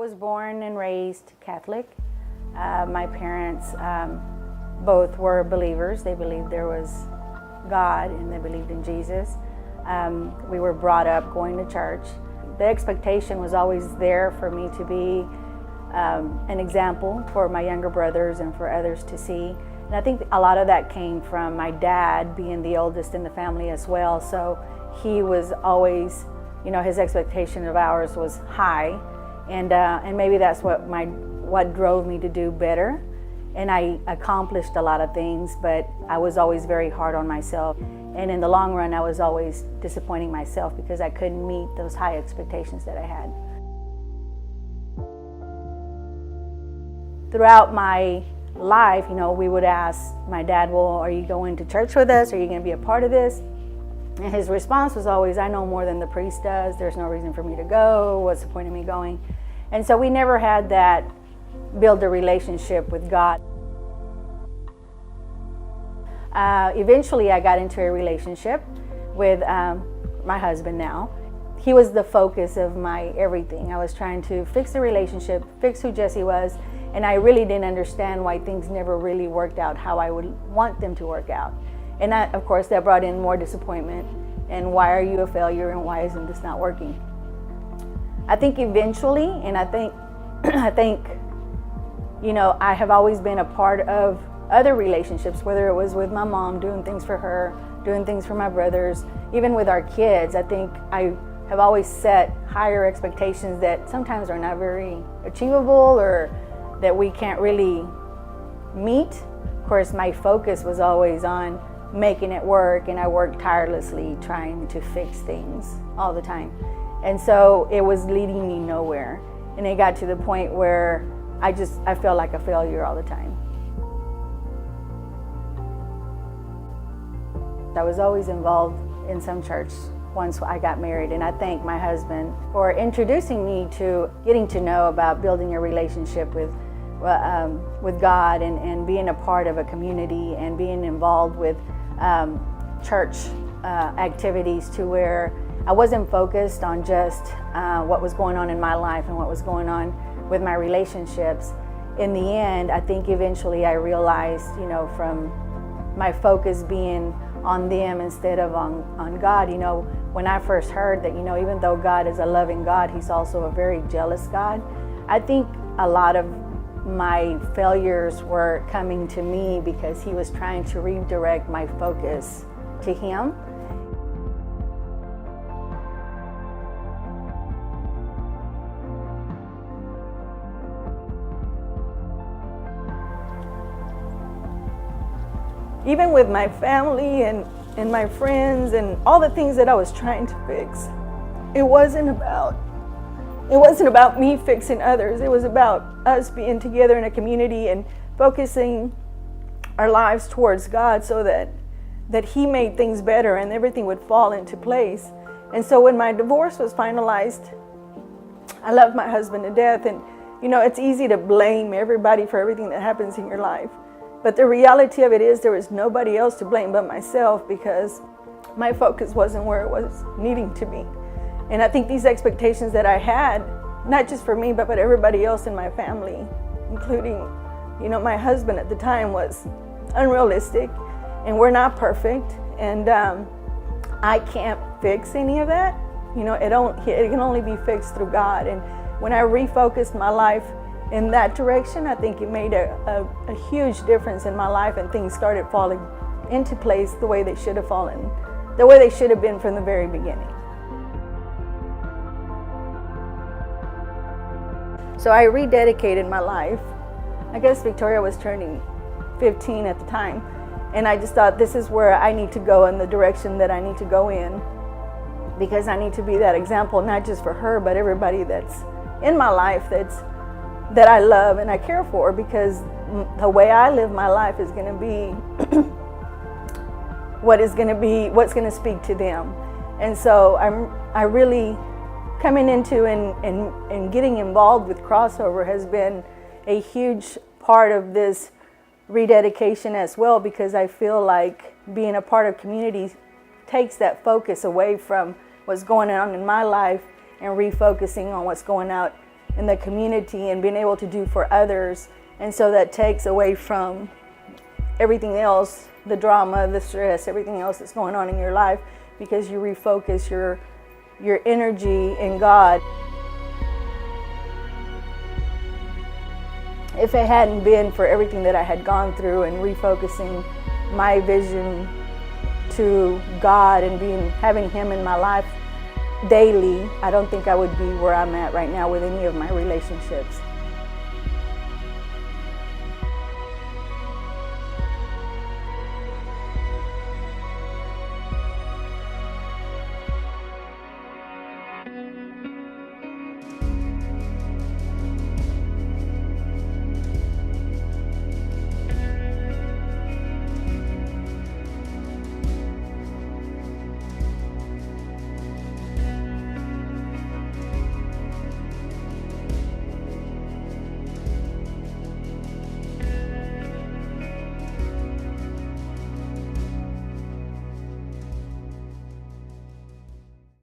was born and raised Catholic. My parents both were believers. They believed there was God and they believed in Jesus. We were brought up going to church. The expectation was always there for me to be an example for my younger brothers and for others to see. And I think a lot of that came from my dad being the oldest in the family as well. So he was always, his expectation of ours was high. And maybe that's what drove me to do better. And I accomplished a lot of things, but I was always very hard on myself. And in the long run, I was always disappointing myself because I couldn't meet those high expectations that I had. Throughout my life, we would ask my dad, well, are you going to church with us? Are you going to be a part of this? And his response was always, I know more than the priest does. There's no reason for me to go. What's the point of me going? And so we never had that build a relationship with God. Eventually, I got into a relationship with my husband now. He was the focus of my everything. I was trying to fix the relationship, fix who Jesse was, and I really didn't understand why things never really worked out how I would want them to work out. And that, of course, that brought in more disappointment. And why are you a failure and why isn't this not working? I think eventually, and I think, I have always been a part of other relationships, whether it was with my mom, doing things for her, doing things for my brothers, even with our kids. I think I have always set higher expectations that sometimes are not very achievable or that we can't really meet. Of course, my focus was always on making it work, and I worked tirelessly trying to fix things all the time. And so it was leading me nowhere. And it got to the point where I felt like a failure all the time. I was always involved in some church once I got married, and I thank my husband for introducing me to getting to know about building a relationship with God and being a part of a community and being involved with church activities to where I wasn't focused on just what was going on in my life and what was going on with my relationships. In the end, I think eventually I realized, from my focus being on them instead of on God, when I first heard that, even though God is a loving God, He's also a very jealous God. I think a lot of my failures were coming to me because He was trying to redirect my focus to Him. Even with my family and my friends and all the things that I was trying to fix, it wasn't about me fixing others. It was about us being together in a community and focusing our lives towards God so that He made things better and everything would fall into place. And so when my divorce was finalized, I loved my husband to death. And, it's easy to blame everybody for everything that happens in your life. But the reality of it is there was nobody else to blame but myself because my focus wasn't where it was needing to be. And I think these expectations that I had, not just for me, but everybody else in my family, including, my husband at the time, was unrealistic. And we're not perfect. And I can't fix any of that. It can only be fixed through God. And when I refocused my life in that direction, I think it made a huge difference in my life, and things started falling into place the way they should have fallen, the way they should have been from the very beginning. So I rededicated my life. I guess Victoria was turning 15 at the time, and I just thought, this is where I need to go, in the direction that I need to go in, because I need to be that example, not just for her, but everybody that's in my life that I love and I care for, because the way I live my life is going to be what's going to speak to them. And so I really coming into and getting involved with Crossover has been a huge part of this rededication as well, because I feel like being a part of community takes that focus away from what's going on in my life and refocusing on what's going in the community and being able to do for others. And so that takes away from everything else, the drama, the stress, everything else that's going on in your life, because you refocus your energy in God. If it hadn't been for everything that I had gone through and refocusing my vision to God and having Him in my life daily, I don't think I would be where I'm at right now with any of my relationships.